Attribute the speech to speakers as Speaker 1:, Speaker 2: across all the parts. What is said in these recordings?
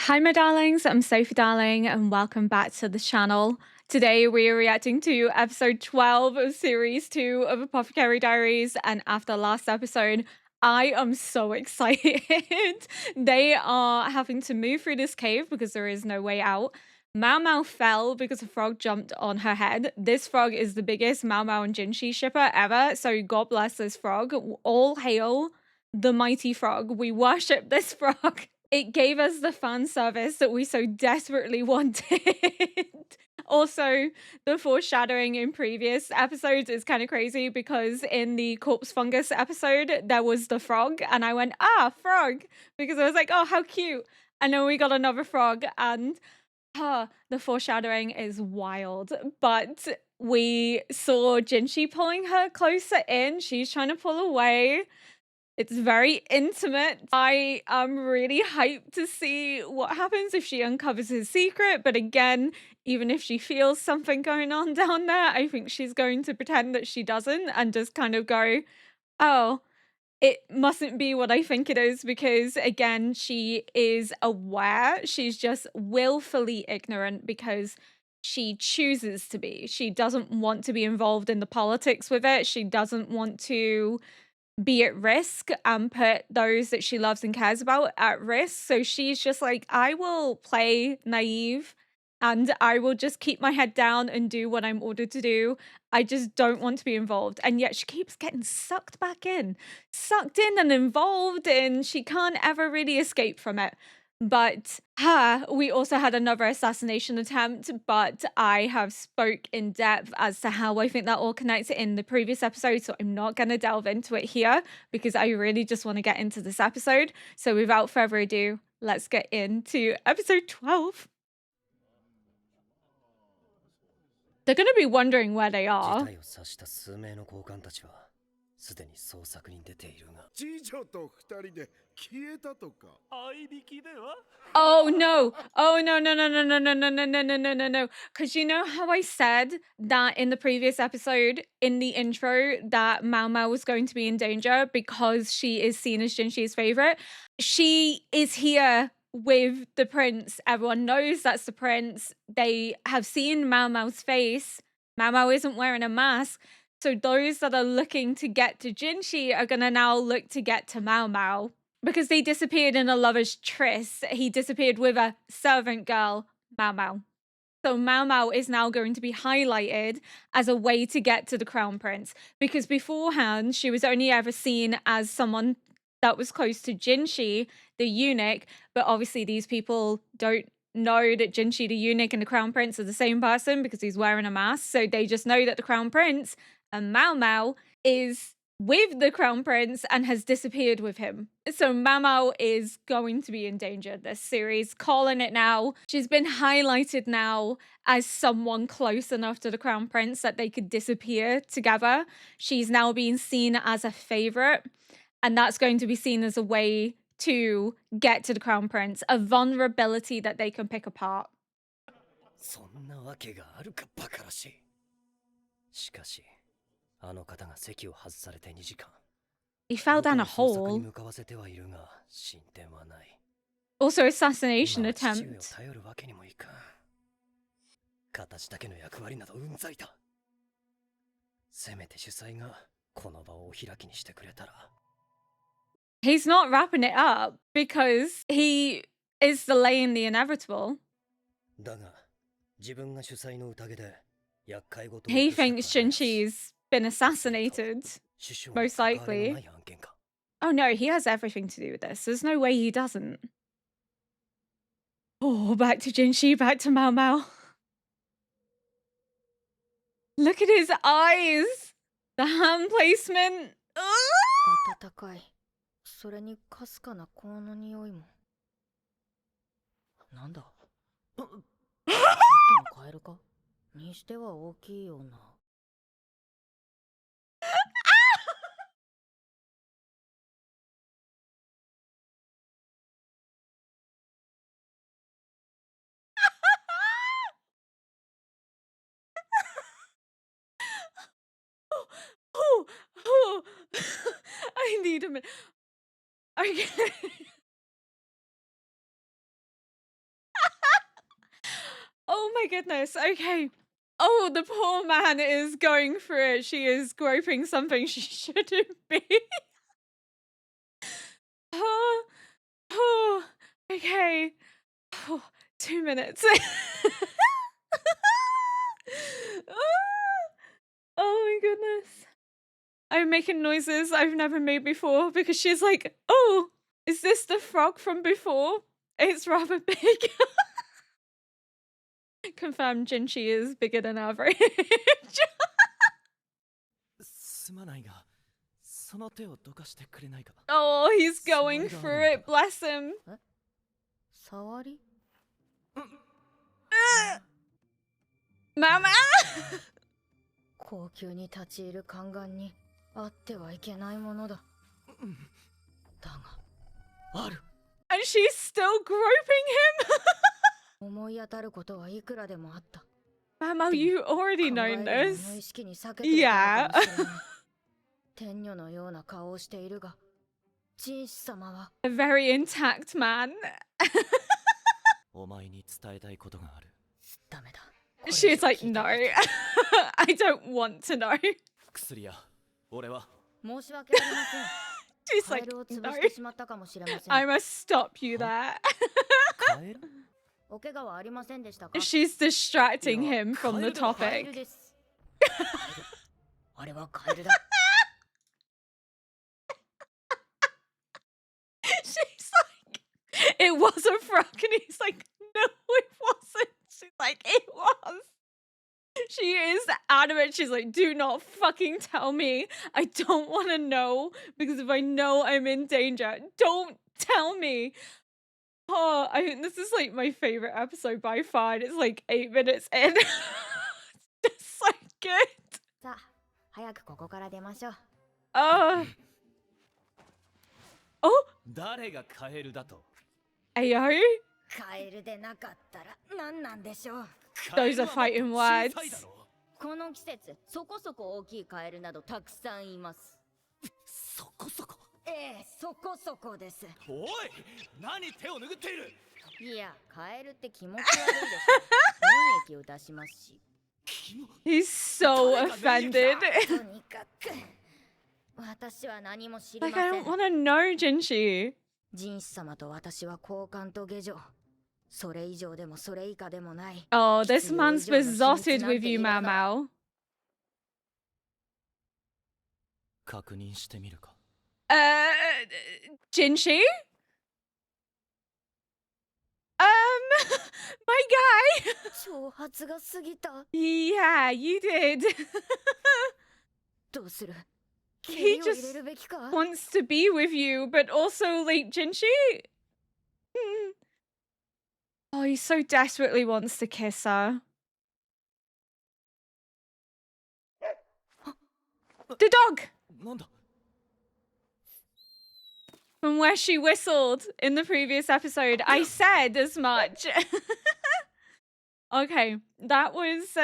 Speaker 1: Hi, my darlings. I'm Sophie Darling, and welcome back to the channel. Today, we are reacting to episode 12 of series 2 of Apothecary Diaries. And after last episode, I am so excited. They are having to move through this cave because there is no way out. Mao Mao fell because a frog jumped on her head. This frog is the biggest Mao Mao and Jinshi shipper ever. So, God bless this frog. All hail the mighty frog. We worship this frog. It gave us the fan service that we so desperately wanted. Also, the foreshadowing in previous episodes is kind of crazy because in the corpse fungus episode, there was the frog, and I went, frog, because I was like, oh, how cute. And then we got another frog, and the foreshadowing is wild. But we saw Jinshi pulling her closer in. She's trying to pull away. It's very intimate. I am really hyped to see what happens if she uncovers his secret. But again, even if she feels something going on down there, I think she's going to pretend that she doesn't and just kind of go, oh, it mustn't be what I think it is, because again, she is aware. She's just willfully ignorant because she chooses to be. She doesn't want to be involved in the politics with it. She doesn't want to be at risk and put those that she loves and cares about at risk. So she's just like, I will play naive and I will just keep my head down and do what I'm ordered to do. I just don't want to be involved. And yet she keeps getting sucked back in, sucked in and involved, and she can't ever really escape from it. But we also had another assassination attempt, but I have spoke in depth as to how I think that all connects in the previous episode, so I'm not going to delve into it here because I really just want to get into this episode. So without further ado, let's get into episode 12. They're going to be wondering where they are.
Speaker 2: すでに捜索に出ているが次女と二人で消えたとか合いびきでは
Speaker 1: Oh no. Oh no, no, no, no, no, no, no, no, no, no, no, no, no. Because you know how I said that in the previous episode, in the intro, that Mao Mao was going to be in danger because she is seen as Jinshi's favorite. She is here with the prince. Everyone knows that's the prince. They have seen Mao Mao's face. Mao Mao isn't wearing a mask. So those that are looking to get to Jinshi are going to now look to get to Mao Mao. Because they disappeared in a lover's tryst. He disappeared with a servant girl, Mao Mao. So Mao Mao is now going to be highlighted as a way to get to the crown prince. Because beforehand, she was only ever seen as someone that was close to Jinshi, the eunuch. But obviously these people don't know that Jinshi, the eunuch, and the crown prince are the same person because he's wearing a mask. So they just know that the crown prince and Mao Mao is with the crown prince and has disappeared with him. So Mao Mao is going to be in danger this series, calling it now. She's been highlighted now as someone close enough to the crown prince that they could disappear together. She's now being seen as a favorite, and that's going to be seen as a way to get to the crown prince, a vulnerability that they can pick apart.
Speaker 2: そんなわけがあるかバカらしい。しかしあの方が席を外されて2時間。
Speaker 1: He fell down a
Speaker 2: 捜索に
Speaker 1: hole.
Speaker 2: 向かわせてはいるが進展はない。
Speaker 1: Also, assassination
Speaker 2: 今は父上を
Speaker 1: attempt.
Speaker 2: 頼るわけにもいかん。形だけの役割などうんざりだ。せめて主催がこの場をお開きにしてくれたら。
Speaker 1: He's not wrapping it up because he is delaying the inevitable.
Speaker 2: だが自分が主催の宴で厄介事を
Speaker 1: He
Speaker 2: 起こした
Speaker 1: thinks
Speaker 2: とはな。
Speaker 1: Jinshi's been assassinated.
Speaker 2: 首相の
Speaker 1: Most
Speaker 2: 関わりの
Speaker 1: likely.
Speaker 2: ない案件か。
Speaker 1: Oh no, he has everything to do with this. There's no way he doesn't. Oh, back to Jinshi, back to Mao Mao. Look at his eyes. The hand placement.
Speaker 3: 暖かい。それにかすかな香の匂いも。なんださっきのカエルかにしては大きいような。
Speaker 1: Oh, I need a minute. Okay. Oh my goodness. Okay. Oh, the poor man is going for it. She is groping something she shouldn't be. Oh, oh, okay. Oh, 2 minutes. Oh my goodness. I'm making noises I've never made before because she's like, oh, is this the frog from before? It's rather big. Confirmed Jinchi is bigger than average.
Speaker 2: すまないが、その手をどかしてくれないか。
Speaker 1: Oh, he's going for it. Bless him.
Speaker 3: 触り
Speaker 1: Mama!
Speaker 3: 高級に立ち入る宦官にあってはいけないものだ。だが、ある。
Speaker 1: And she's still groping him?
Speaker 3: 思い当たることはいくらでもあった。
Speaker 1: Mama, you already
Speaker 3: 考
Speaker 1: know
Speaker 3: えるの無
Speaker 1: this.
Speaker 3: 意識に避けていたの
Speaker 1: Yeah.
Speaker 3: かもしれない。天女のような顔をしているが、紳士様は
Speaker 1: A very intact man.
Speaker 2: お前に伝えたいことがある。
Speaker 3: ダメだ。
Speaker 1: She's like, no. I don't want to know.
Speaker 2: 薬屋、俺は。
Speaker 3: 申し訳ありません。
Speaker 1: She's
Speaker 3: カエ
Speaker 1: like,
Speaker 3: ルを
Speaker 1: no.
Speaker 3: 潰してしまったかもしれません。
Speaker 1: I must stop you there.
Speaker 2: カエル？
Speaker 3: お怪我はありませんでしたか？
Speaker 1: She's distracting
Speaker 2: Yeah,
Speaker 1: him from the
Speaker 2: Kyle.
Speaker 3: カエル
Speaker 1: topic.
Speaker 3: です。カエル。あれはカエルだ。
Speaker 1: She's like, it was a frog. And he's like, no, it wasn't. She's like, it was. She is adamant. She's like, do not fucking tell me. I don't want to know because if I know I'm in danger, don't tell me. Oh, I think this is like my favorite episode by far. And it's like 8 minutes in. It's just so good.
Speaker 3: さあ、早くここから出ましょう。
Speaker 1: Oh. Oh,
Speaker 2: 誰がカエルだと？
Speaker 1: Ayo.
Speaker 3: カエルでなかったら何なんでしょう。
Speaker 1: Those are fighting words.
Speaker 2: 小さいだろ。
Speaker 3: この季節、そこそこ大きいカエルなどたくさんいます。
Speaker 2: そこそこ。
Speaker 3: ええ、そこそこです。
Speaker 2: おい、何手を拭っている。
Speaker 3: いや、カエルって気持ち悪いでしょ。粘液を出しますし。
Speaker 1: He's so offended.
Speaker 3: とにかく、私は何も知り
Speaker 1: Like,
Speaker 3: ま
Speaker 1: I
Speaker 3: せ
Speaker 1: don't
Speaker 3: ん。
Speaker 1: want to know, Jinshi.
Speaker 3: 人士様と私は交換と下女。それ以上でもそれ以下でもない。
Speaker 1: Oh, this
Speaker 3: 必要
Speaker 1: man's
Speaker 3: 以上の秘密
Speaker 1: besotted
Speaker 3: なんて
Speaker 1: with you,
Speaker 3: いら
Speaker 1: Mao
Speaker 3: ない。
Speaker 1: Mao.
Speaker 2: 確認してみるか。
Speaker 1: Jinshi? My guy.
Speaker 3: 挑発が過ぎた。
Speaker 1: Yeah, you did.
Speaker 3: どうする？
Speaker 1: He
Speaker 3: 蹴りを入
Speaker 1: just
Speaker 3: れるべきか？
Speaker 1: wants to be with you, but also, like, Jinshi? Hmm. Oh, he so desperately wants to kiss her. The dog!
Speaker 2: なんだ。
Speaker 1: From where she whistled in the previous episode. I said as much. Okay, that was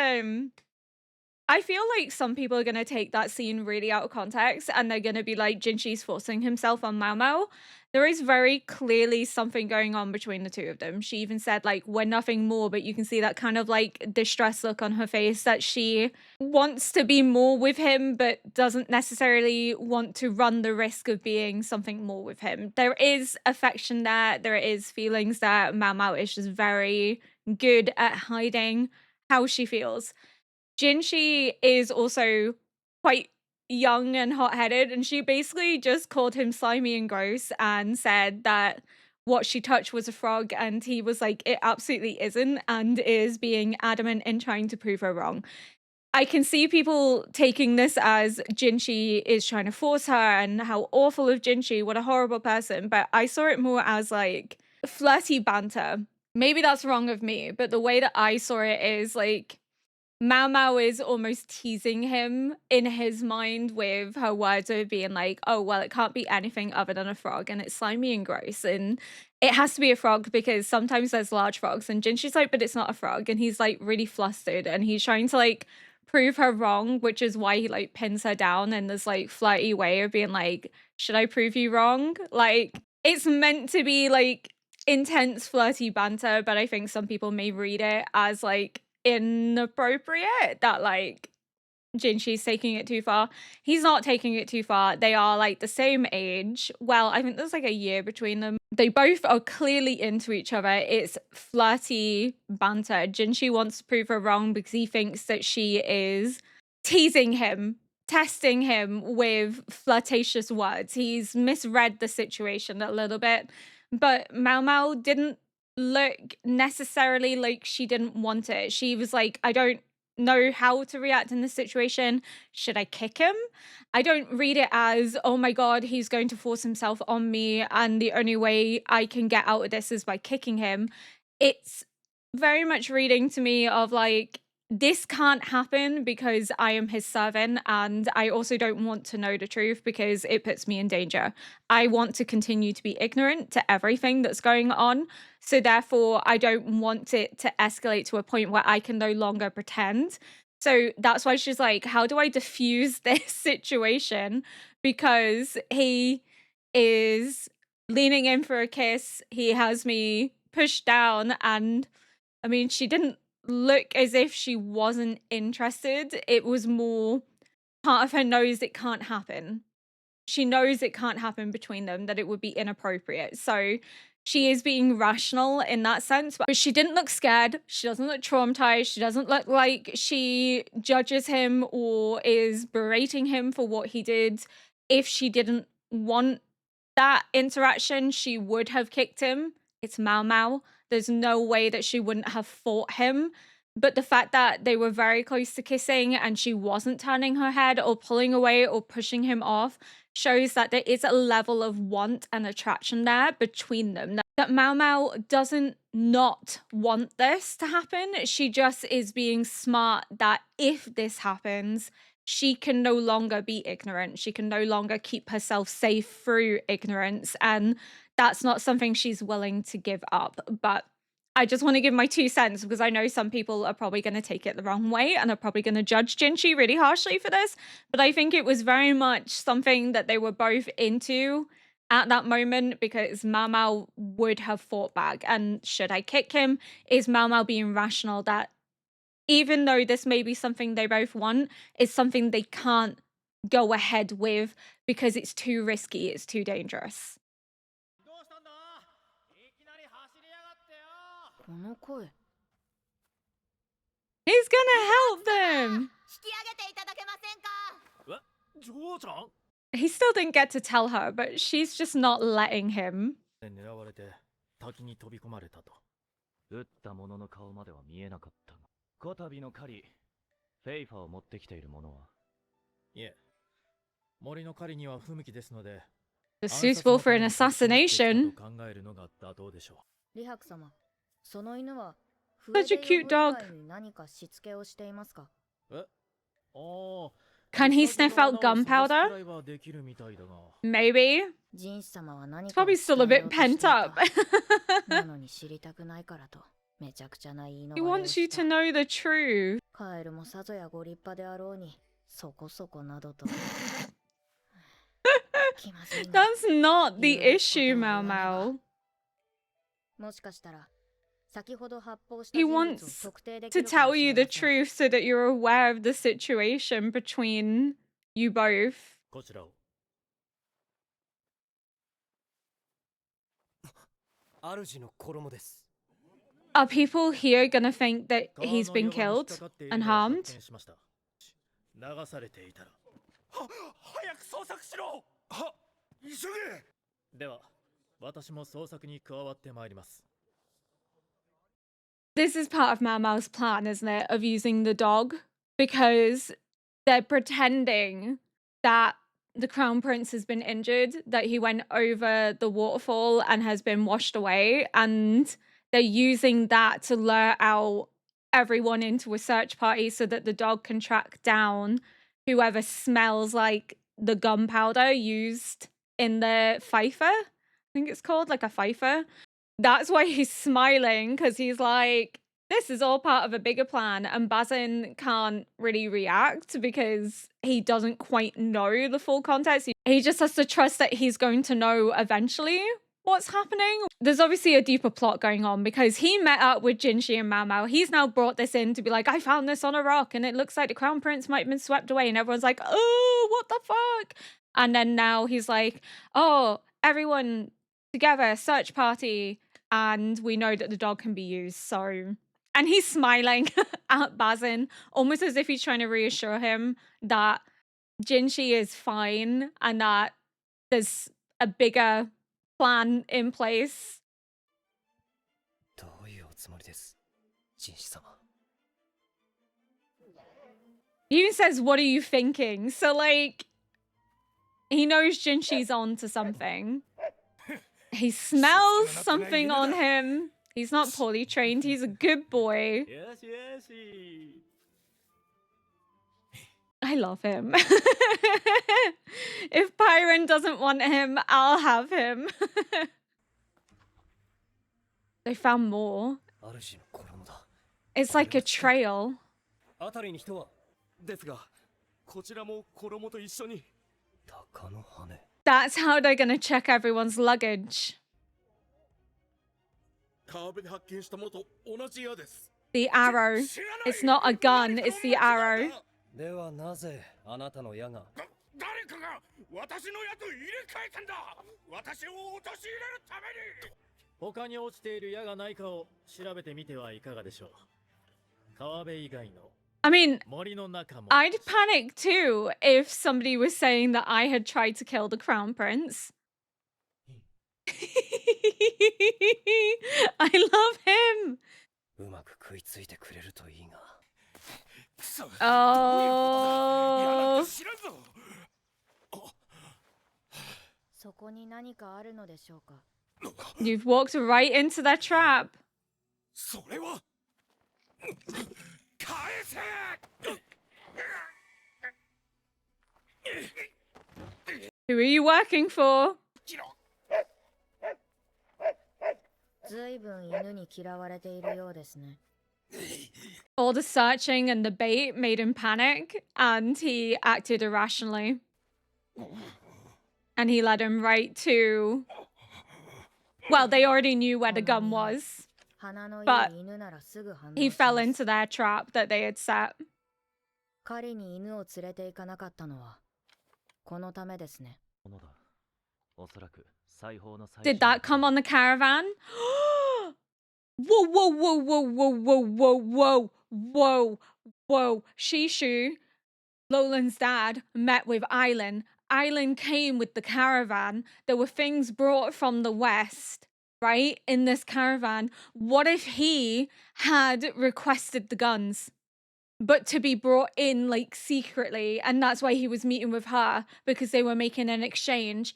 Speaker 1: I feel like some people are gonna take that scene really out of context and they're gonna be like, Jinshi's forcing himself on Mao Mao. There is very clearly something going on between the two of them. She even said, like, we're nothing more, but you can see that kind of like distressed look on her face that she wants to be more with him, but doesn't necessarily want to run the risk of being something more with him. There is affection there, there is feelings there. Mao Mao is just very good at hiding how she feels. Jinshi is also quite young and hot-headed, and she basically just called him slimy and gross and said that what she touched was a frog, and he was like, it absolutely isn't, and is being adamant in trying to prove her wrong. I can see people taking this as Jinshi is trying to force her and how awful of Jinshi, what a horrible person, but I saw it more as like flirty banter. Maybe that's wrong of me, but the way that I saw it is like Mao Mao is almost teasing him in his mind with her words of being like, oh, well, it can't be anything other than a frog and it's slimy and gross and it has to be a frog because sometimes there's large frogs. And Jinshi's like, but it's not a frog. And he's like really flustered and he's trying to like prove her wrong, which is why he like pins her down in this like flirty way of being like, should I prove you wrong? Like, it's meant to be like intense flirty banter, but I think some people may read it as like inappropriate, that like Jinshi's taking it too far. He's not taking it too far. They are like the same age. Well, I think there's like a year between them. They both are clearly into each other. It's flirty banter. Jinshi wants to prove her wrong because he thinks that she is teasing him, testing him with flirtatious words. He's misread the situation a little bit, but Mao Mao didn't look necessarily like she didn't want it. She was like, I don't know how to react in this situation. Should I kick him? I don't read it as, oh my god, he's going to force himself on me and the only way I can get out of this is by kicking him. It's very much reading to me of like, this can't happen because I am his servant and I also don't want to know the truth because it puts me in danger. I want to continue to be ignorant to everything that's going on. So therefore, I don't want it to escalate to a point where I can no longer pretend. So that's why she's like, how do I diffuse this situation? Because he is leaning in for a kiss. He has me pushed down. And I mean, she didn't look as if she wasn't interested. It was more part of her knows it can't happen. She knows it can't happen between them, that it would be inappropriate. So she is being rational in that sense, but she didn't look scared. She doesn't look traumatized. She doesn't look like she judges him or is berating him for what he did. If she didn't want that interaction, she would have kicked him. It's Mao Mao. There's no way that she wouldn't have fought him. But the fact that they were very close to kissing and she wasn't turning her head or pulling away or pushing him off shows that there is a level of want and attraction there between them. That Mao Mao doesn't not want this to happen. She just is being smart that if this happens, she can no longer be ignorant. She can no longer keep herself safe through ignorance. And that's not something she's willing to give up. But I just want to give my 2 cents because I know some people are probably going to take it the wrong way and are probably going to judge Jinchi really harshly for this. But I think it was very much something that they were both into at that moment because Mao Mao would have fought back. And should I kick him? Is Mao Mao being rational that even though this may be something they both want, it's something they can't go ahead with because it's too risky, it's too dangerous.
Speaker 2: どうしたんだいきなり走りやがってよ
Speaker 3: この声
Speaker 1: He's gonna help them!
Speaker 3: 引き上げていただけませんか
Speaker 2: え嬢ちゃん
Speaker 1: He still didn't get to tell her, but she's just not letting him.
Speaker 2: 狙われて滝に飛び込まれたと撃った者の顔までは見えなかったがこたびの狩りフェイファーを持ってきている者はいえ森の狩りには不向きですので
Speaker 1: Suitable for an assassination.
Speaker 2: 考えるのが妥当でしょ
Speaker 3: 李白様その犬は
Speaker 1: Such a cute dog.
Speaker 3: 何かしつけをしていますか
Speaker 2: うえああ
Speaker 1: Can he sniff out gunpowder? Maybe.
Speaker 3: 人師様は何
Speaker 1: It's
Speaker 3: か
Speaker 1: probably still a bit pent up.
Speaker 3: なのに知りたくないからとめちゃくちゃな言いの
Speaker 1: He
Speaker 3: 割れを
Speaker 1: wants you
Speaker 3: した
Speaker 1: to know the truth.
Speaker 3: カエルもさぞやご立派であろうにそこそこなどと気まずいな
Speaker 1: That's not the issue, Mao Mao.
Speaker 3: もしかしたら先ほど発砲した
Speaker 1: He
Speaker 3: 人物を
Speaker 1: wants
Speaker 3: 特定でき
Speaker 1: to
Speaker 3: るかも
Speaker 1: tell
Speaker 3: し
Speaker 1: you
Speaker 3: れ
Speaker 1: the
Speaker 3: ません
Speaker 1: truth so that you're aware of the situation between you both.
Speaker 2: こちらを主の衣です
Speaker 1: Are people here gonna think that he's been killed and harmed?
Speaker 2: 流されていたら早く捜索しろ急げでは私も捜索に加わってまいります
Speaker 1: This is part of Mao Mao's plan, isn't it? Of using the dog because they're pretending that the crown prince has been injured, that he went over the waterfall and has been washed away, and they're using that to lure out everyone into a search party so that the dog can track down whoever smells like the gunpowder used in the fifer. I think it's called like a fifer. That's why he's smiling because he's like, this is all part of a bigger plan. And Bazin can't really react because he doesn't quite know the full context. He just has to trust that he's going to know eventually. what's happening? There's obviously a deeper plot going on because he met up with Jinshi and Mao Mao. He's now brought this in to be like, I found this on a rock and it looks like the crown prince might have been swept away. And everyone's like, oh, what the fuck? And then now he's like, oh, everyone together, search party. And we know that the dog can be used. So, and he's smiling at Bazin, almost as if he's trying to reassure him that Jinshi is fine and that there's a bigger plan in place.
Speaker 2: どういうおつもりです、紳士様。
Speaker 1: He even says, what are you thinking? So, like, he knows Jinshi's on to something. He smells something on him. He's not poorly trained. He's a good boy. I love him. If Byron doesn't want him, I'll have him. They found more. It's like a trail.
Speaker 2: 辺りに人はですが、こちらも衣と一緒に鷹の羽。
Speaker 1: That's how they're gonna check everyone's luggage.
Speaker 4: 川辺で発見したものと同じ矢です。
Speaker 1: The arrow. It's not a gun, it's the arrow.
Speaker 2: ではなぜあなたの矢が
Speaker 4: 誰かが私の矢と入れ替えたんだ。私を陥れるために。
Speaker 2: 他に落ちている矢がないかを調べてみてはいかがでしょう。川辺以外の
Speaker 1: I mean,
Speaker 2: 森の中も。
Speaker 1: I'd panic too if somebody was saying that I had tried to kill the crown prince. I love him.
Speaker 2: うまく食いついてくれるといいが。
Speaker 1: Oh.
Speaker 3: そこに何かあるのでしょうか。
Speaker 1: You've walked right into their trap.
Speaker 4: それは返せ。
Speaker 1: Who are you working for?
Speaker 3: ずいぶん犬に嫌われているようですね。
Speaker 1: All the searching and the bait made him panic, and he acted irrationally. And he led him right to... Well, they already knew where the gun was.
Speaker 3: 鼻のい
Speaker 1: But
Speaker 3: い犬ならすぐ反応
Speaker 1: He
Speaker 3: し
Speaker 1: fell
Speaker 3: ます。
Speaker 1: into their trap that they had set.
Speaker 3: 狩りに犬を連れて行かなかったのはこのためですね。
Speaker 1: Did that come on the caravan? Whoa, whoa, whoa, whoa, whoa, whoa, whoa, whoa, whoa, whoa. Shishu, Lolan's dad, met with Island. Island came with the caravan. There were things brought from the west, right, in this caravan. What if he had requested the guns, but to be brought in, like, secretly, and that's why he was meeting with her, because they were making an exchange.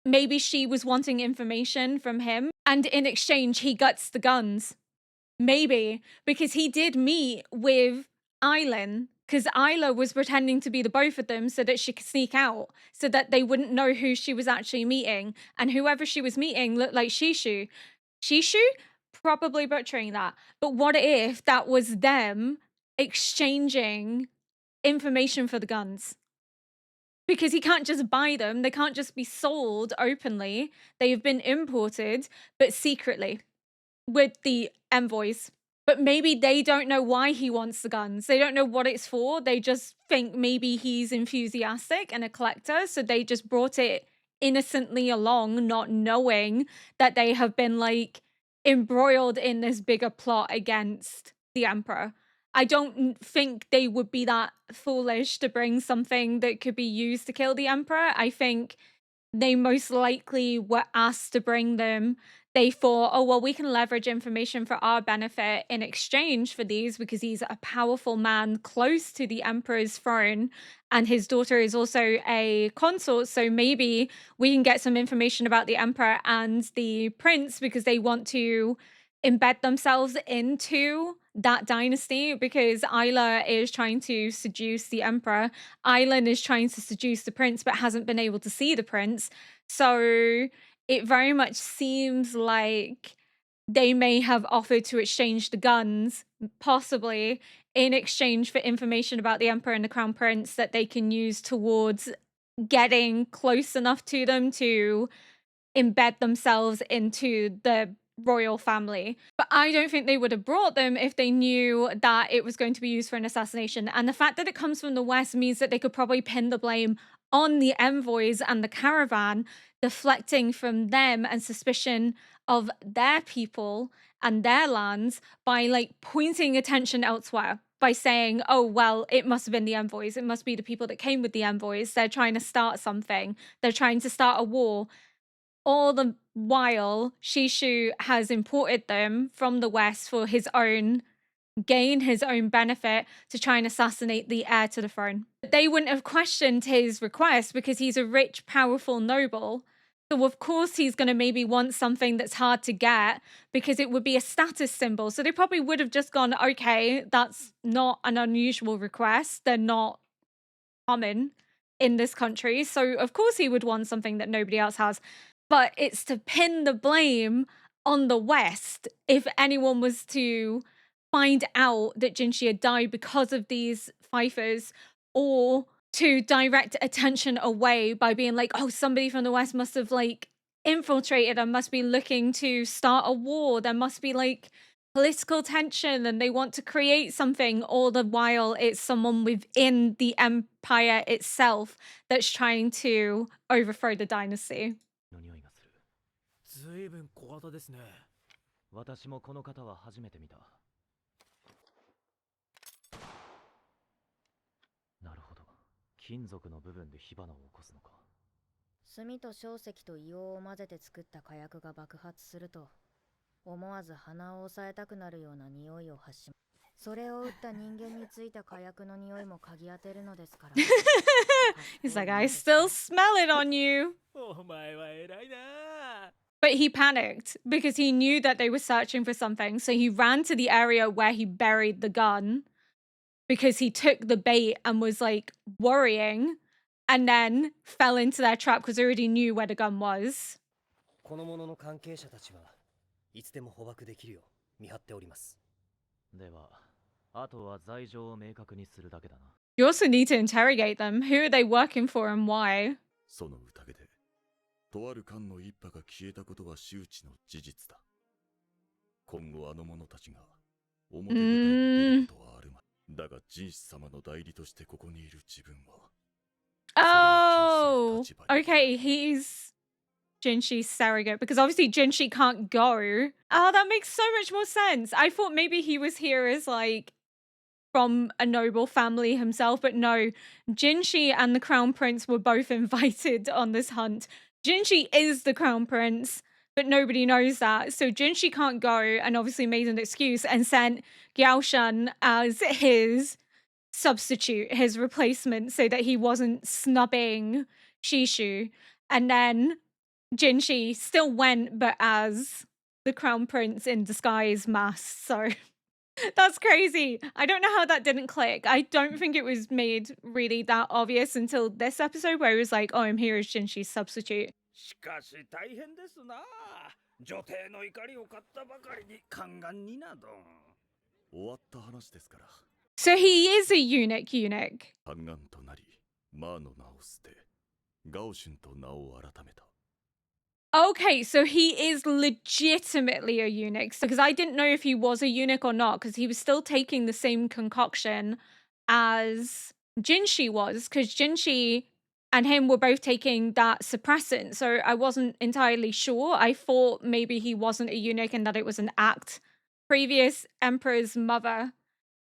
Speaker 1: Maybe she was wanting information from him, and in exchange, he gets the guns. Maybe, because he did meet with Isla, because Isla was pretending to be the both of them so that she could sneak out, so that they wouldn't know who she was actually meeting, and whoever she was meeting looked like Shishu. Shishu? Probably butchering that. But what if that was them exchanging information for the guns? Because he can't just buy them. They can't just be sold openly. They've been imported, but secretly, with the envoys. But maybe they don't know why he wants the guns. They don't know what it's for. They just think maybe he's enthusiastic and a collector. So they just brought it innocently along, not knowing that they have been, like, embroiled in this bigger plot against the Emperor. I don't think they would be that foolish to bring something that could be used to kill the Emperor. I think they most likely were asked to bring them. They thought, oh, well, we can leverage information for our benefit in exchange for these because he's a powerful man close to the Emperor's throne. And his daughter is also a consort. So maybe we can get some information about the Emperor and the prince because they want to embed themselves into that dynasty, because Isla is trying to seduce the Emperor. Island is trying to seduce the prince but hasn't been able to see the prince. So it very much seems like they may have offered to exchange the guns, possibly in exchange for information about the Emperor and the Crown Prince that they can use towards getting close enough to them to embed themselves into the royal family. But I don't think they would have brought them if they knew that it was going to be used for an assassination. And the fact that it comes from the West means that they could probably pin the blame on the envoys and the caravan, deflecting from them and suspicion of their people and their lands by like pointing attention elsewhere. By saying, oh, well, it must have been the envoys. It must be the people that came with the envoys. They're trying to start something. They're trying to start a war. All the while, Shishu has imported them from the West for his own gain, his own benefit, to try and assassinate the heir to the throne. They wouldn't have questioned his request because he's a rich, powerful noble. So of course he's going to maybe want something that's hard to get because it would be a status symbol. So they probably would have just gone, okay, that's not an unusual request. They're not common in this country. So of course he would want something that nobody else has. But it's to pin the blame on the West if anyone was to find out that Jinshi had died because of these Pfeiffers, or to direct attention away by being like, oh, somebody from the West must have like infiltrated and must be looking to start a war. There must be like political tension and they want to create something, all the while it's someone within the empire itself that's trying to overthrow the dynasty.
Speaker 2: の匂いがする。
Speaker 5: ずいぶん小型ですね。
Speaker 2: 私もこの方は初めて見た。なるほど。金属の部分で火花を起こすのか。
Speaker 3: 炭と硝石と硫黄を混ぜて作った火薬が爆発すると、思わず鼻を抑えたくなるような匂いを発し、それを撃った人間についた火薬の匂いも嗅ぎ当てるのですから。
Speaker 1: He's like, I still smell it on you.
Speaker 5: お前は偉いな。
Speaker 1: But he panicked because he knew that they were searching for something. So he ran to the area where he buried the gun because he took the bait and was like worrying, and then fell into their trap because he already knew where the gun was.
Speaker 6: この者の関係者たちはいつでも捕獲できるよう見張っております。
Speaker 2: では、あとは罪状を明確にするだけだな。
Speaker 1: You also need to interrogate them. Who are they working for and why?
Speaker 4: その宴でとある艦の一派が消えたことは周知の事実だ。今後あの者たちが表舞台に出ることはあるまい。だが神子様の代理としてここにいる自分は。
Speaker 1: Oh, okay, he's Jinshi's surrogate because obviously Jinshi can't go. Oh, that makes so much more sense. I thought maybe he was here as like from a noble family himself, but no, Jinshi and the Crown Prince were both invited on this hunt. Jinshi is the Crown Prince, but nobody knows that. So Jinshi can't go and obviously made an excuse and sent Gyaoshan as his substitute, his replacement, so that he wasn't snubbing Shishu. And then Jinshi still went, but as the Crown Prince in disguise mask. So that's crazy. I don't know how that didn't click. I don't think it was made really that obvious until this episode where it was like, oh, I'm here as Jinshi's substitute.
Speaker 4: しかし大変ですな。女帝の怒りを買ったばかりに宦官になど。終わった話ですから。
Speaker 1: So he is a eunuch.
Speaker 4: 宦官となり、マーの名を捨て、ガオシュンと名を改めた。
Speaker 1: Okay, so he is legitimately a eunuch. Because I didn't know if he was a eunuch or not, because he was still taking the same concoction as Jinshi was, because Jinshi and him were both taking that suppressant. So I wasn't entirely sure. I thought maybe he wasn't a eunuch and that it was an act. Previous emperor's mother,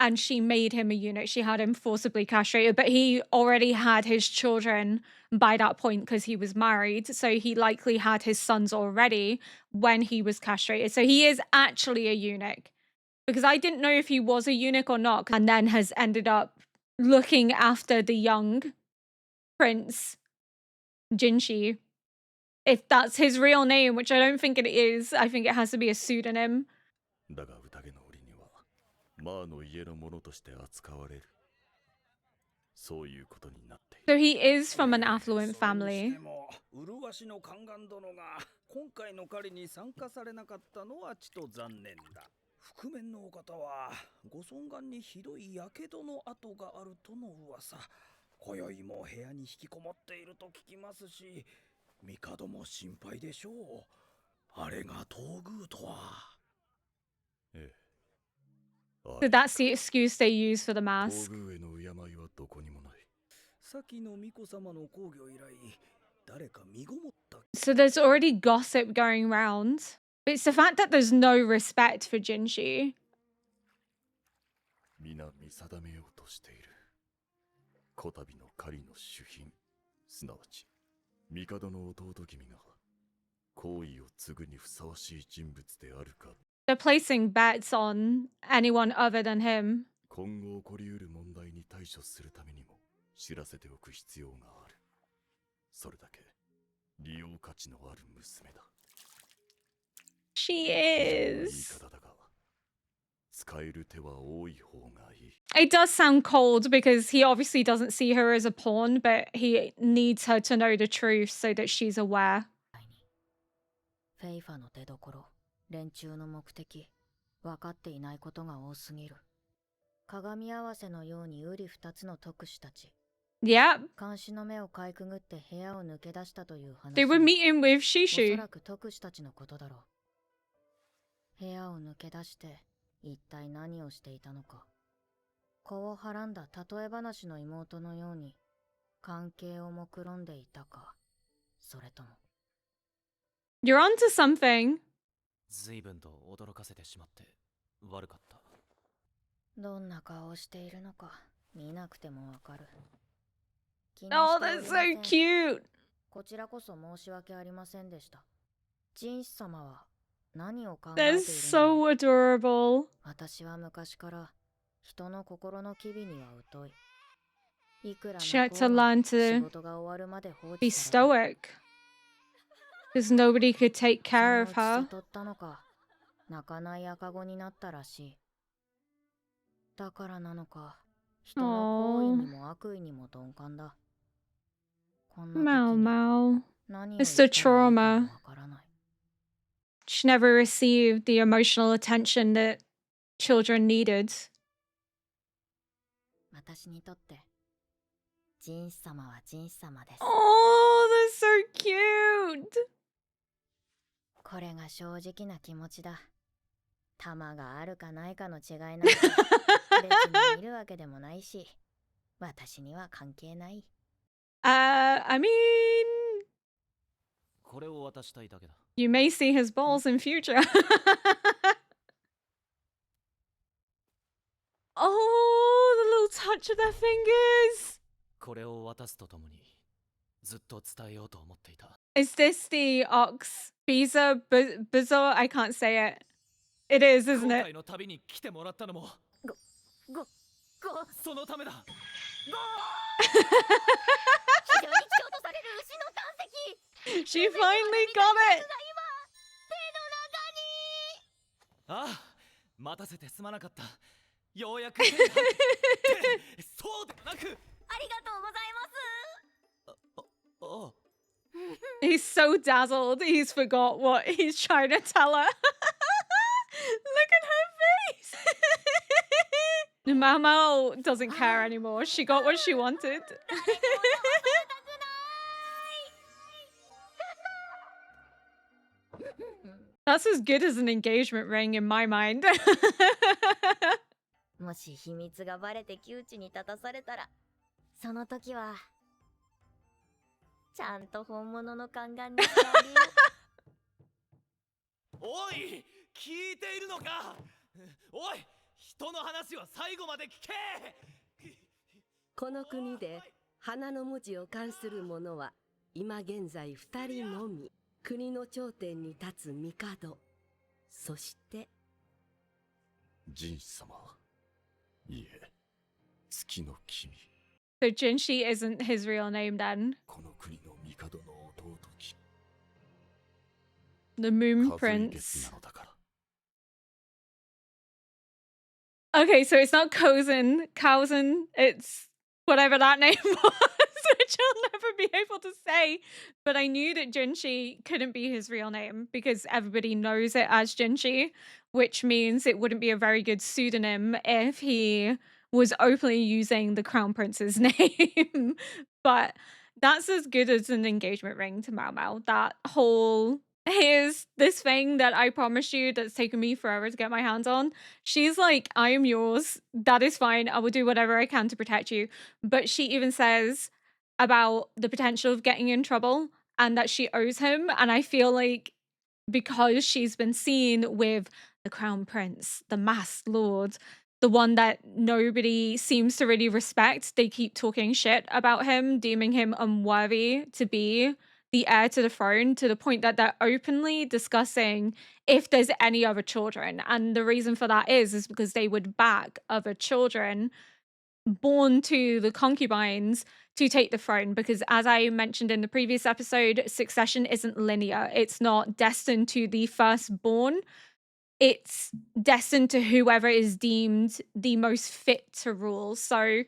Speaker 1: and she made him a eunuch. She had him forcibly castrated, but he already had his children by that point because he was married. So he likely had his sons already when he was castrated. So he is actually a eunuch, because I didn't know if he was a eunuch or not, and then has ended up looking after the young prince, Jinshi. If that's his real name, which I don't think it is, I think it has to be a pseudonym.
Speaker 4: だが宴の折にはマーの家の者として扱われる。そういうことになっている。
Speaker 1: So he is from an affluent family.
Speaker 4: 麗しの宦官殿が今回の狩りに参加されなかったのはちと残念だ。覆面のお方はご尊顔にひどい火傷の跡があるとの噂。今宵も部屋に引きこもっていると聞きますし、
Speaker 5: 帝も心配でしょう。あれが東宮とは。
Speaker 4: ええ。
Speaker 1: So that's the excuse they use for the
Speaker 4: 東
Speaker 1: mask.
Speaker 4: 宮への敬いはどこにもない。
Speaker 5: 先の巫女様の崩御以来、誰か身ごもった。
Speaker 1: So there's already gossip going round. But it's the fact that there's no respect for Jinshi.
Speaker 4: 皆見定めようとしている。こたびの狩りの主賓、すなわち帝の弟君が行為を継ぐにふさわしい人物であるか。
Speaker 1: They're placing bets on anyone other than him.
Speaker 4: 今後起こりうる問題に対処するためにも知らせておく必要がある。それだけ利用価値のある娘だ。
Speaker 1: She
Speaker 4: 言い
Speaker 1: is.
Speaker 4: 方だが、使える手は多い方がいい。
Speaker 1: It does sound cold because he obviously doesn't see her as a pawn, but he needs her to know the truth so that she's aware.
Speaker 3: フェイファの出所、連中の目的、分かっていないことが多すぎる。鏡合わせのように瓜二つの特使たち。
Speaker 1: Yep.
Speaker 3: 監視の目をかいくぐって部屋を抜け出したという話。
Speaker 1: They were meeting with
Speaker 3: おそ
Speaker 1: Shishu.
Speaker 3: らく特使たちのことだろう。部屋を抜け出して一体何をしていたのか。子をはらんだ例え話の妹のように関係を目論んでいたか、それとも。
Speaker 1: You're onto something.
Speaker 6: 随分と驚かせてしまって悪かった。
Speaker 3: どんな顔をしているのか見なくてもわかる。気に
Speaker 1: Oh,
Speaker 3: しており
Speaker 1: that's
Speaker 3: ませ
Speaker 1: so
Speaker 3: ん。
Speaker 1: cute.
Speaker 3: こちらこそ申し訳ありませんでした。ジンス様は何を考えてい
Speaker 1: They're
Speaker 3: るの
Speaker 1: so adorable.
Speaker 3: 私は昔から人の心の機微には疎い。いくら
Speaker 1: She had
Speaker 3: 泣
Speaker 1: to
Speaker 3: こうが
Speaker 1: learn
Speaker 3: 仕
Speaker 1: to
Speaker 3: 事が終わるまで放
Speaker 1: be
Speaker 3: 置された。
Speaker 1: stoic. Because nobody could take
Speaker 3: そ
Speaker 1: care
Speaker 3: の
Speaker 1: of
Speaker 3: うち
Speaker 1: her.
Speaker 3: 悟ったのか、泣かない赤子になったらしい。だからなのか、人の行為にも悪意にも鈍感だ。こんな
Speaker 1: Mau
Speaker 3: 時に
Speaker 1: Mau.
Speaker 3: 何を
Speaker 1: It's
Speaker 3: 言
Speaker 1: the
Speaker 3: ったらいいかも
Speaker 1: trauma.
Speaker 3: わからない。
Speaker 1: She never received the emotional attention that children needed.
Speaker 3: 私にとってジンス様はジンス様です。
Speaker 1: Oh, that's so cute.
Speaker 3: これが正直な気持ちだ。玉があるかないかの違いなんて別に見るわけでもないし、私には関係ない。
Speaker 1: I mean,
Speaker 6: これを渡したいだけだ。
Speaker 1: you may see his balls in future. Oh, the little touch of their fingers.
Speaker 6: これを渡すとともにずっと伝えようと思っていた。
Speaker 1: Is this the ox? Bizor? I can't say it. It is,
Speaker 6: 後
Speaker 1: isn't it?
Speaker 6: 悔の旅に来てもらったのも
Speaker 3: ご
Speaker 6: そのためだ。
Speaker 3: 非常に貴重とされる牛の胆石。
Speaker 1: She finally got it.
Speaker 6: ああ、待たせてすまなかった。ようやく手に入ってそうではなく。
Speaker 3: ありがとうございます。
Speaker 6: ああ、
Speaker 1: He's so dazzled. He's forgot what he's trying to tell her. Look at her face. Mamo doesn't care anymore. She got what she wanted. That's as good as an engagement ring in my mind.
Speaker 3: もし秘密がバレて窮地に立たされたら、その時はちゃんと本物の宦官にしてあげよう。
Speaker 6: おい、聞いているのか。おい、人の話は最後まで聞け。
Speaker 7: この国で花の文字を冠する者は今現在2人のみ。国の頂点に立つ帝、そして
Speaker 4: ジン様、いえ、月の君。
Speaker 1: So Jinshi isn't his real name then.
Speaker 4: この国の帝の弟君。
Speaker 1: The Moon
Speaker 4: 数い月
Speaker 1: Prince.
Speaker 4: なのだから。
Speaker 1: Okay, so it's not Kausen, it's whatever that name was, which I'll never be able to say. But I knew that Jinshi couldn't be his real name because everybody knows it as Jinshi, which means it wouldn't be a very good pseudonym if he was openly using the Crown Prince's name. But That's as good as an engagement ring to Mao Mao. That whole here's this thing that I promised you that's taken me forever to get my hands on. She's like, I am yours. That is fine. I will do whatever I can to protect you. But she even says about the potential of getting in trouble and that she owes him. And I feel like because she's been seen with the crown prince, the masked lord, the one that nobody seems to really respect. They keep talking shit about him, deeming him unworthy to be the heir to the throne, to the point that they're openly discussing if there's any other children. And the reason for that is because they would back other children born to the concubines to take the throne, because as I mentioned in the previous episode, succession isn't linear. It's not destined to the firstborn. It's destined to whoever is deemed the most fit to rule. So,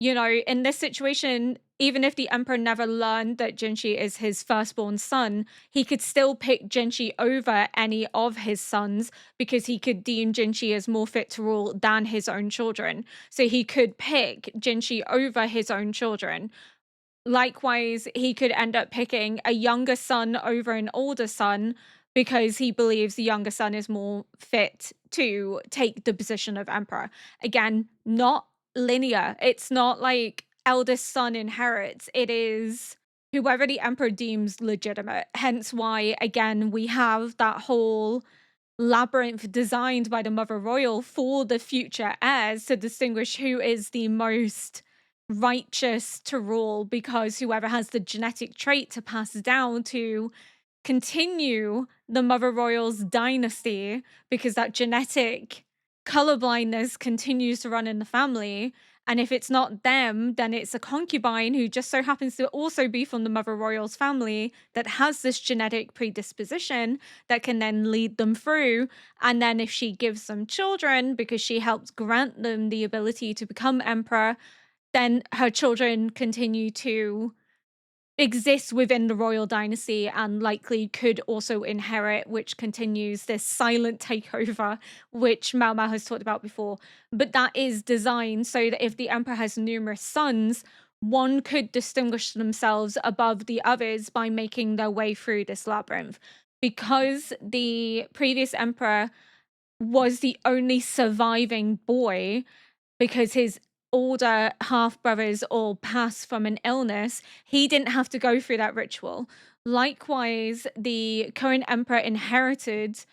Speaker 1: you know, in this situation, even if the emperor never learned that Jinshi is his firstborn son, he could still pick Jinshi over any of his sons because he could deem Jinshi as more fit to rule than his own children. So he could pick Jinshi over his own children. Likewise, he could end up picking a younger son over an older son because he believes the younger son is more fit to take the position of emperor. Again, not linear. It's not like eldest son inherits. It is whoever the emperor deems legitimate. Hence why, again, we have that whole labyrinth designed by the Mother Royal for the future heirs to distinguish who is the most righteous to rule, because whoever has the genetic trait to pass down to continue the Mother Royal's dynasty, because that genetic colorblindness continues to run in the family. And if it's not them, then it's a concubine who just so happens to also be from the Mother Royal's family that has this genetic predisposition that can then lead them through. And then if she gives them children because she helped grant them the ability to become emperor, then her children continue to exist within the royal dynasty and likely could also inherit, which continues this silent takeover, which Mao Mao has talked about before. But that is designed so that if the emperor has numerous sons, one could distinguish themselves above the others by making their way through this labyrinth. Because the previous emperor was the only surviving boy, because his older half brothers all passed from an illness, he didn't have to go through that ritual. Likewise, the current emperor inherited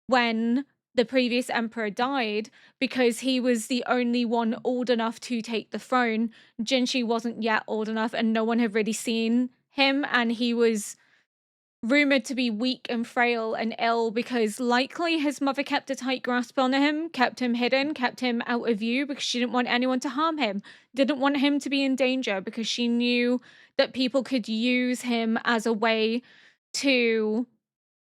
Speaker 1: when the previous emperor died because he was the only one old enough to take the throne. Jinshi wasn't yet old enough, and no one had really seen him, and he was rumored to be weak and frail and ill because likely his mother kept a tight grasp on him, kept him hidden, kept him out of view because she didn't want anyone to harm him, didn't want him to be in danger because she knew that people could use him as a way to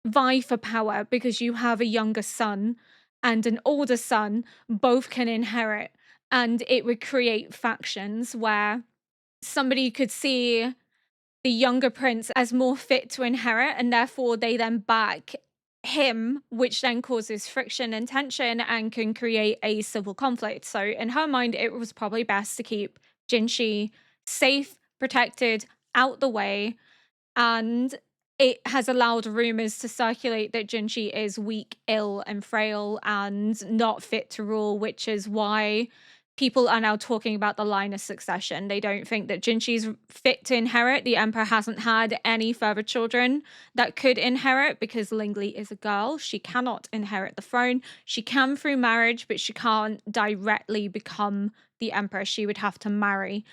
Speaker 1: vie for power, because you have a younger son and an older son, both can inherit, and it would create factions where somebody could see the younger prince as more fit to inherit, and therefore they then back him, which then causes friction and tension and can create a civil conflict. So in her mind, it was probably best to keep Jinshi safe, protected, out the way, and it has allowed rumors to circulate that Jinshi is weak, ill, and frail and not fit to rule, which is why people are now talking about the line of succession. They don't think that Jinshi's fit to inherit. The emperor hasn't had any further children that could inherit because Lingli is a girl. She cannot inherit the throne. She can through marriage, but she can't directly become the emperor. She would have to marry.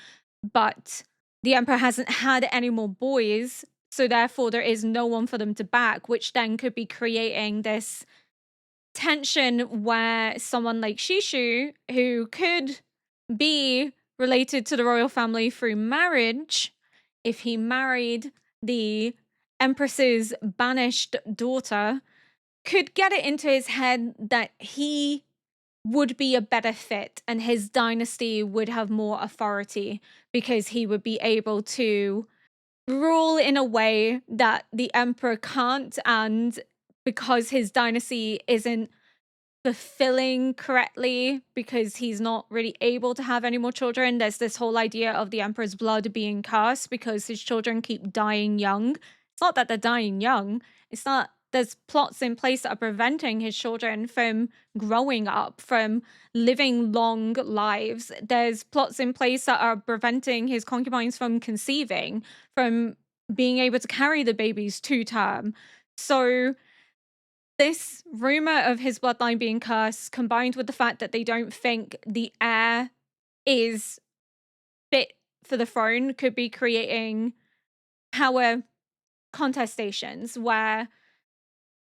Speaker 1: But the emperor hasn't had any more boys, so therefore there is no one for them to back, which then could be creating this tension where someone like Shishu, who could be related to the royal family through marriage, if he married the empress's banished daughter, could get it into his head that he would be a better fit and his dynasty would have more authority because he would be able to rule in a way that the emperor can't, and because his dynasty isn't fulfilling correctly because he's not really able to have any more children. There's this whole idea of the Emperor's blood being cursed because his children keep dying young. It's not that they're dying young, it's not. There's plots in place that are preventing his children from growing up, from living long lives. There's plots in place that are preventing his concubines from conceiving, from being able to carry the babies to term. So this rumor of his bloodline being cursed, combined with the fact that they don't think the heir is fit for the throne, could be creating power contestations where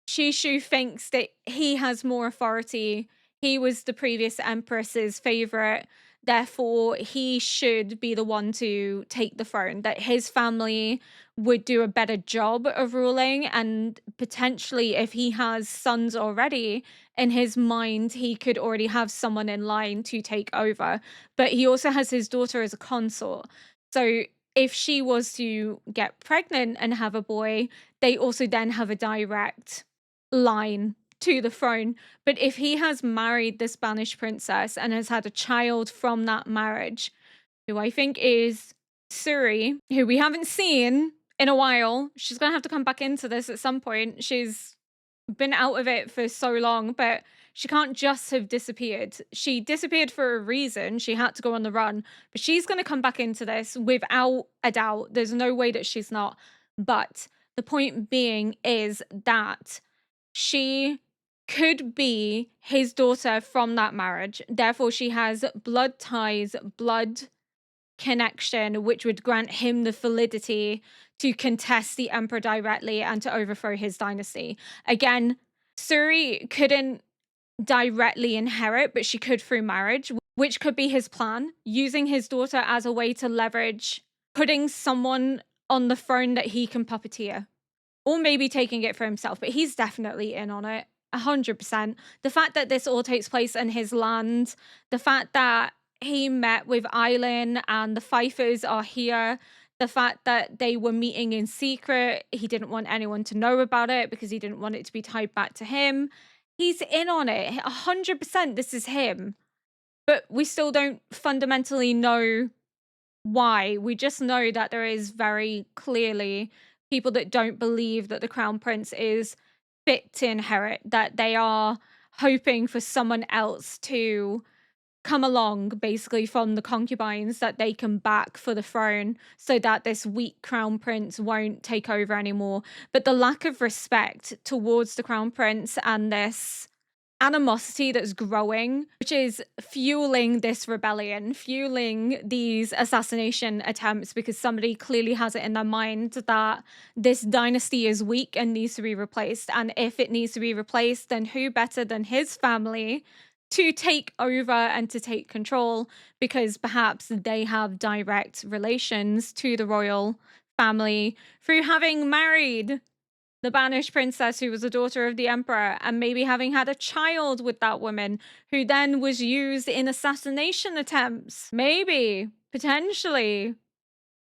Speaker 1: Shishu thinks that he has more authority. He was the previous empress's favorite. Therefore, he should be the one to take the throne, that his family would do a better job of ruling. And potentially, if he has sons already, in his mind, he could already have someone in line to take over. But he also has his daughter as a consort. So if she was to get pregnant and have a boy, they also then have a direct line to the throne. But if he has married the Spanish princess and has had a child from that marriage, who I think is Suri, who we haven't seen in a while, she's going to have to come back into this at some point. She's been out of it for so long, but she can't just have disappeared. She disappeared for a reason. She had to go on the run, but she's going to come back into this without a doubt. There's no way that she's not. But the point being is that she could be his daughter from that marriage. Therefore, she has blood ties, blood connection, which would grant him the validity to contest the emperor directly and to overthrow his dynasty. Again, Suri couldn't directly inherit, but she could through marriage, which could be his plan, using his daughter as a way to leverage putting someone on the throne that he can puppeteer, or maybe taking it for himself, but he's definitely in on it. 100%. The fact that this all takes place in his land, the fact that he met with Eileen and the Pfeiffers are here, the fact that they were meeting in secret, he didn't want anyone to know about it because he didn't want it to be tied back to him. He's in on it. 100% this is him. But we still don't fundamentally know why. We just know that there is very clearly people that don't believe that the crown prince is fit to inherit, that they are hoping for someone else to come along basically from the concubines that they can back for the throne so that this weak crown prince won't take over anymore. But the lack of respect towards the crown prince and this animosity that's growing, which is fueling this rebellion, fueling these assassination attempts, because somebody clearly has it in their mind that this dynasty is weak and needs to be replaced. And if it needs to be replaced, then who better than his family to take over and to take control, because perhaps they have direct relations to the royal family through having married the banished princess who was a daughter of the emperor, and maybe having had a child with that woman who then was used in assassination attempts. Maybe, potentially.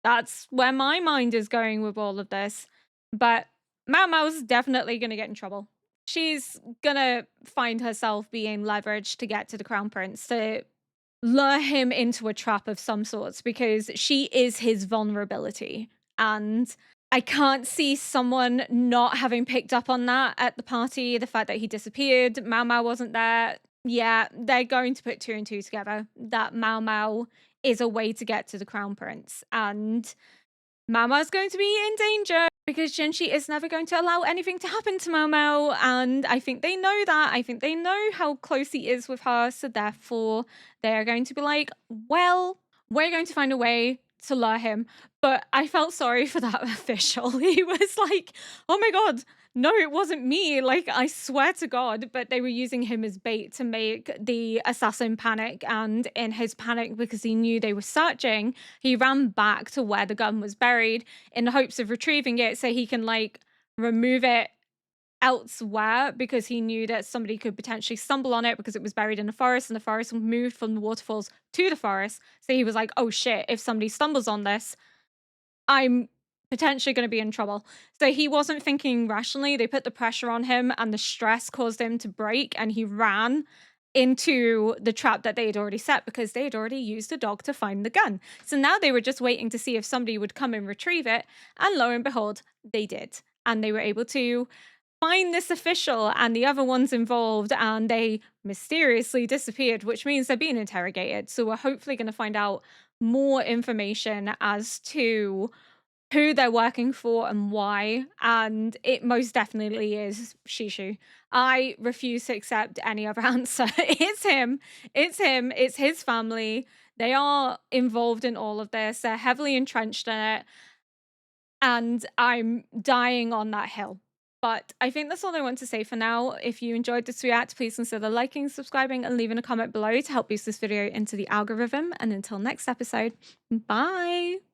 Speaker 1: That's where my mind is going with all of this. But Mao Mao's definitely going to get in trouble. She's going to find herself being leveraged to get to the crown prince, to lure him into a trap of some sorts, because she is his vulnerability. And I can't see someone not having picked up on that at the party. The fact that he disappeared, Mao Mao wasn't there. Yeah, they're going to put two and two together. That Mao Mao is a way to get to the crown prince. And Mao Mao's going to be in danger because Jinshi is never going to allow anything to happen to Mao Mao. And I think they know that. I think they know how close he is with her. So therefore, they're going to be like, well, we're going to find a way to lure him. But I felt sorry for that official. He was like, oh my God, no, it wasn't me. Like, I swear to God. But they were using him as bait to make the assassin panic. And in his panic, because he knew they were searching, he ran back to where the gun was buried in the hopes of retrieving it so he can, like, remove it elsewhere, because he knew that somebody could potentially stumble on it because it was buried in the forest, and the forest moved from the waterfalls to the forest. So he was like, oh shit, if somebody stumbles on this, I'm potentially going to be in trouble. So he wasn't thinking rationally. They put the pressure on him, and the stress caused him to break, and he ran into the trap that they had already set because they had already used a dog to find the gun. So now they were just waiting to see if somebody would come and retrieve it. And lo and behold, they did. And they were able to find this official and the other ones involved, and they mysteriously disappeared, which means they're being interrogated. So we're hopefully going to find out more information as to who they're working for and why, and it most definitely is Shishu. I refuse to accept any other answer. It's him. It's him. It's his family. They are involved in all of this. They're heavily entrenched in it, and I'm dying on that hill. But I think that's all I want to say for now. If you enjoyed this react, please consider liking, subscribing, and leaving a comment below to help boost this video into the algorithm. And until next episode, bye!